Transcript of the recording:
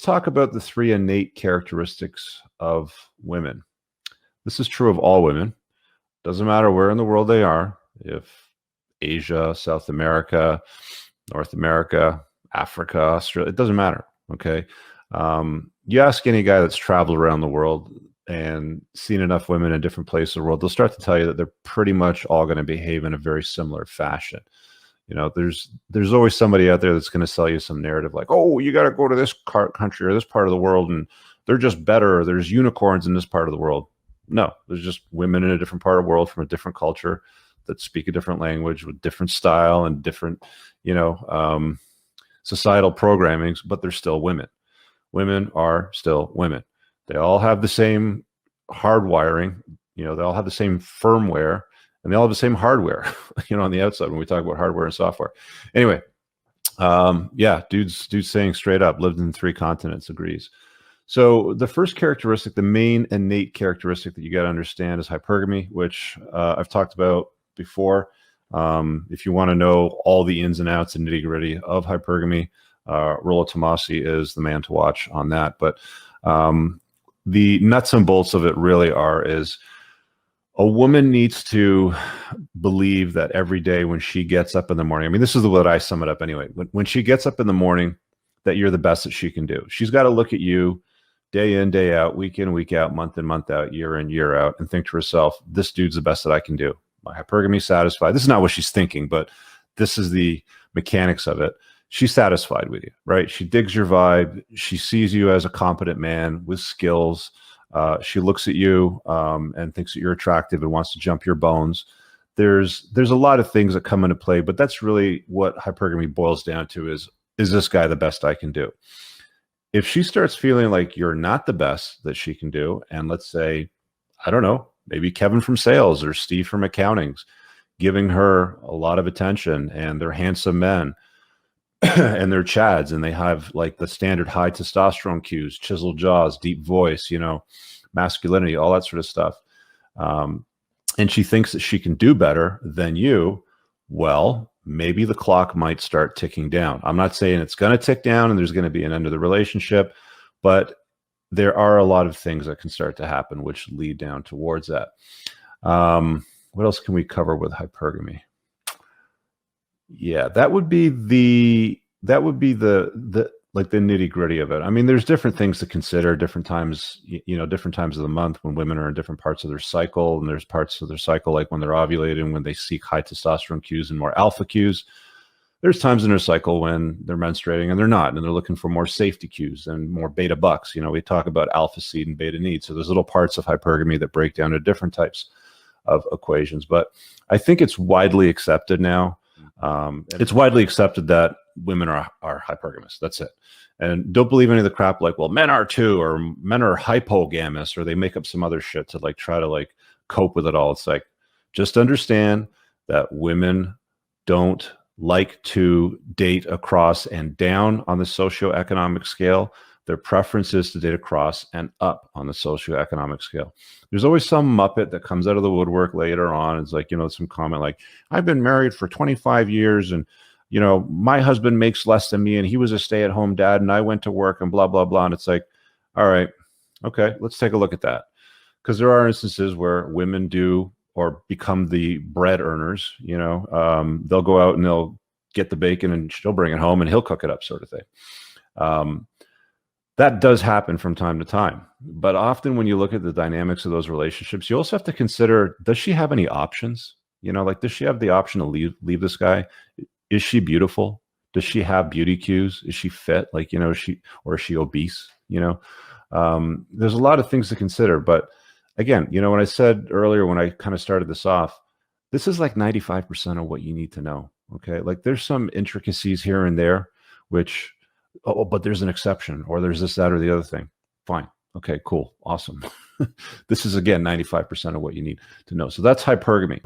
talk about the three innate characteristics of women. This is true of all women. Doesn't matter where in the world they are, if Asia, South America, North America, Africa, Australia, it doesn't matter, okay? You ask any guy that's traveled around the world and seen enough women in different places of the world, they'll start to tell you that they're pretty much all going to behave in a very similar fashion. You know, there's always somebody out there that's going to sell you some narrative like, oh, you got to go to this country or this part of the world and they're just better, or there's unicorns in this part of the world. No, there's just women in a different part of the world from a different culture that speak a different language with different style and different, societal programmings, but they're still women. Women are still women. They all have the same hardwiring, they all have the same firmware, and they all have the same hardware, on the outside when we talk about hardware and software. Anyway, dude's saying straight up, lived in 3 continents, agrees. So the first characteristic, the main innate characteristic that you got to understand is hypergamy, which I've talked about before. If you want to know all the ins and outs and nitty gritty of hypergamy, Rollo Tomasi is the man to watch on that. But the nuts and bolts of it really is a woman needs to believe that every day when she gets up in the morning, I mean, this is the way that I sum it up anyway. When she gets up in the morning, that you're the best that she can do. She's got to look at you day in, day out, week in, week out, month in, month out, year in, year out, and think to herself, this dude's the best that I can do. My hypergamy satisfied. This is not what she's thinking, but this is the mechanics of it. She's satisfied with you, right? She digs your vibe. She sees you as a competent man with skills. She looks at you and thinks that you're attractive and wants to jump your bones. There's a lot of things that come into play, but that's really what hypergamy boils down to is this guy the best I can do? If she starts feeling like you're not the best that she can do, and let's say, I don't know, maybe Kevin from sales or Steve from accounting's giving her a lot of attention and they're handsome men and they're chads and they have like the standard high testosterone cues, chiseled jaws, deep voice, masculinity, all that sort of stuff. And she thinks that she can do better than you. Well, maybe the clock might start ticking down. I'm not saying it's going to tick down and there's going to be an end of the relationship, but there are a lot of things that can start to happen which lead down towards that. What else can we cover with hypergamy? Yeah, that would be the like the nitty gritty of it. I mean, there's different things to consider, different times, different times of the month when women are in different parts of their cycle, and there's parts of their cycle like when they're ovulating, when they seek high testosterone cues and more alpha cues. There's times in their cycle when they're menstruating and they're not, and they're looking for more safety cues and more beta bucks. We talk about alpha seed and beta need. So there's little parts of hypergamy that break down to different types of equations. But I think it's widely accepted now. It's widely accepted that women are hypergamous. That's it. And don't believe any of the crap like, well, men are too, or men are hypogamous, or they make up some other shit to try to cope with it all. It's like, just understand that women don't like to date across and down on the socioeconomic scale. Their preference is to date across and up on the socioeconomic scale. There's always some muppet that comes out of the woodwork later on. It's like, some comment like, I've been married for 25 years and, my husband makes less than me and he was a stay-at-home dad and I went to work and blah, blah, blah. And it's like, all right, okay, let's take a look at that. Because there are instances where women do or become the bread earners, they'll go out and they'll get the bacon and she'll bring it home and he'll cook it up, sort of thing. That does happen from time to time. But often when you look at the dynamics of those relationships, you also have to consider, does she have any options? Does she have the option to leave this guy? Is she beautiful? Does she have beauty cues? Is she fit? Is she obese? There's a lot of things to consider. But again, when I said earlier, when I kind of started this off, this is like 95% of what you need to know. Okay. There's some intricacies here and there, which, but there's an exception, or there's this, that, or the other thing. Fine. Okay, cool. Awesome. This is, again, 95% of what you need to know. So that's hypergamy.